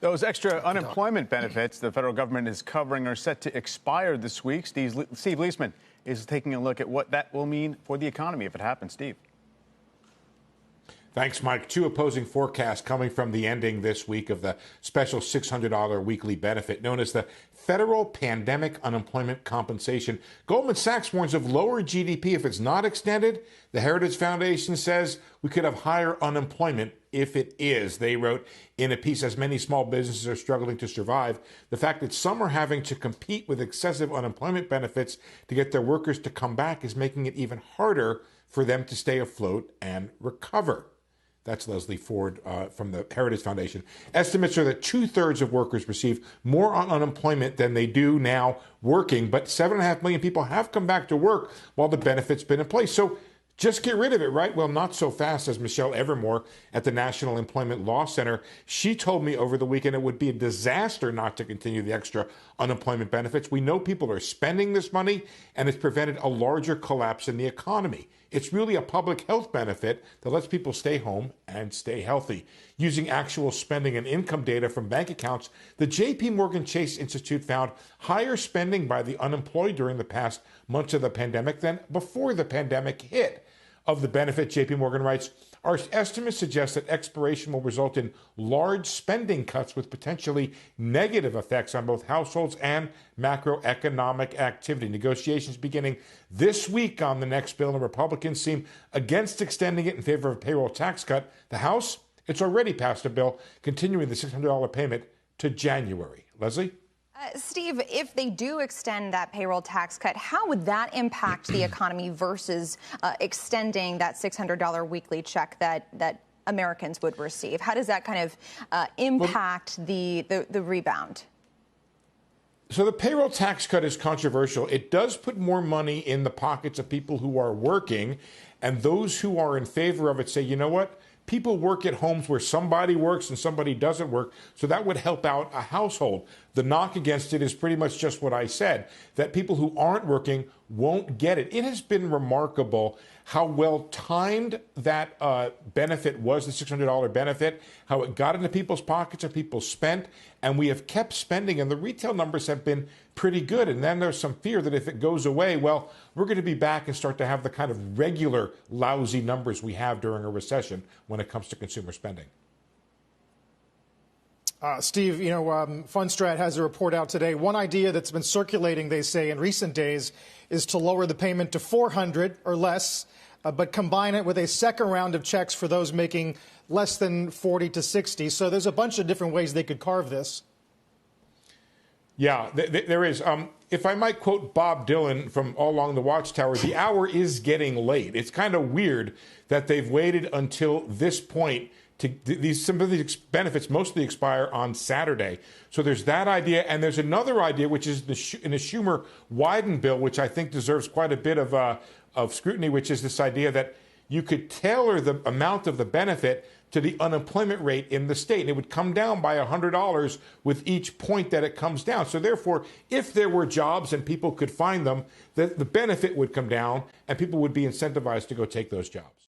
Those extra unemployment benefits the federal government is covering are set to expire this week. Steve Leisman is taking a look at what that will mean for the economy if it happens. Steve. Thanks, Mike. Two opposing forecasts coming from the ending this week of the special $600 weekly benefit known as the Federal Pandemic Unemployment Compensation. Goldman Sachs warns of lower GDP if it's not extended. The Heritage Foundation says we could have higher unemployment if it is. They wrote in a piece, as many small businesses are struggling to survive, the fact that some are having to compete with excessive unemployment benefits to get their workers to come back is making it even harder for them to stay afloat and recover. That's Leslie Ford from the Heritage Foundation. Estimates are that 2/3 of workers receive more on unemployment than they do now working, but 7.5 million people have come back to work while the benefit's been in place. So just get rid of it, right? Well, not so fast, as Michelle Evermore at the National Employment Law Center. She told me over the weekend it would be a disaster not to continue the extra unemployment benefits. We know people are spending this money, and it's prevented a larger collapse in the economy. It's really a public health benefit that lets people stay home and stay healthy. Using actual spending and income data from bank accounts, the J.P. Morgan Chase Institute found higher spending by the unemployed during the past months of the pandemic than before the pandemic hit. Of the benefit, J.P. Morgan writes, our estimates suggest that expiration will result in large spending cuts with potentially negative effects on both households and macroeconomic activity. Negotiations beginning this week on the next bill, and Republicans seem against extending it in favor of a payroll tax cut. The House, it's already passed a bill continuing the $600 payment to January. Leslie? Steve, if they do extend that payroll tax cut, how would that impact the economy versus extending that $600 weekly check that Americans would receive? How does that kind of impact the rebound? So the payroll tax cut is controversial. It does put more money in the pockets of people who are working, and those who are in favor of it say, you know what? People work at homes where somebody works and somebody doesn't work, so that would help out a household. The knock against it is pretty much just what I said, that people who aren't working won't get it. It has been remarkable how well timed that benefit was, the $600 benefit, how it got into people's pockets and people spent, and we have kept spending, and the retail numbers have been pretty good. And then there's some fear that if it goes away, well, we're going to be back and start to have the kind of regular lousy numbers we have during a recession when it comes to consumer spending. Steve, Fundstrat has a report out today. One idea that's been circulating, they say, in recent days is to lower the payment to $400 or less, but combine it with a second round of checks for those making less than $40 to $60. So there's a bunch of different ways they could carve this. Yeah, there is. If I might quote Bob Dylan from All Along the Watchtower, the hour is getting late. It's kind of weird that they've waited until this point. Some of these benefits mostly expire on Saturday. So there's that idea. And there's another idea, which is in the Schumer-Wyden bill, which I think deserves quite a bit of scrutiny, which is this idea that you could tailor the amount of the benefit to the unemployment rate in the state. And it would come down by $100 with each point that it comes down. So therefore, if there were jobs and people could find them, the benefit would come down and people would be incentivized to go take those jobs.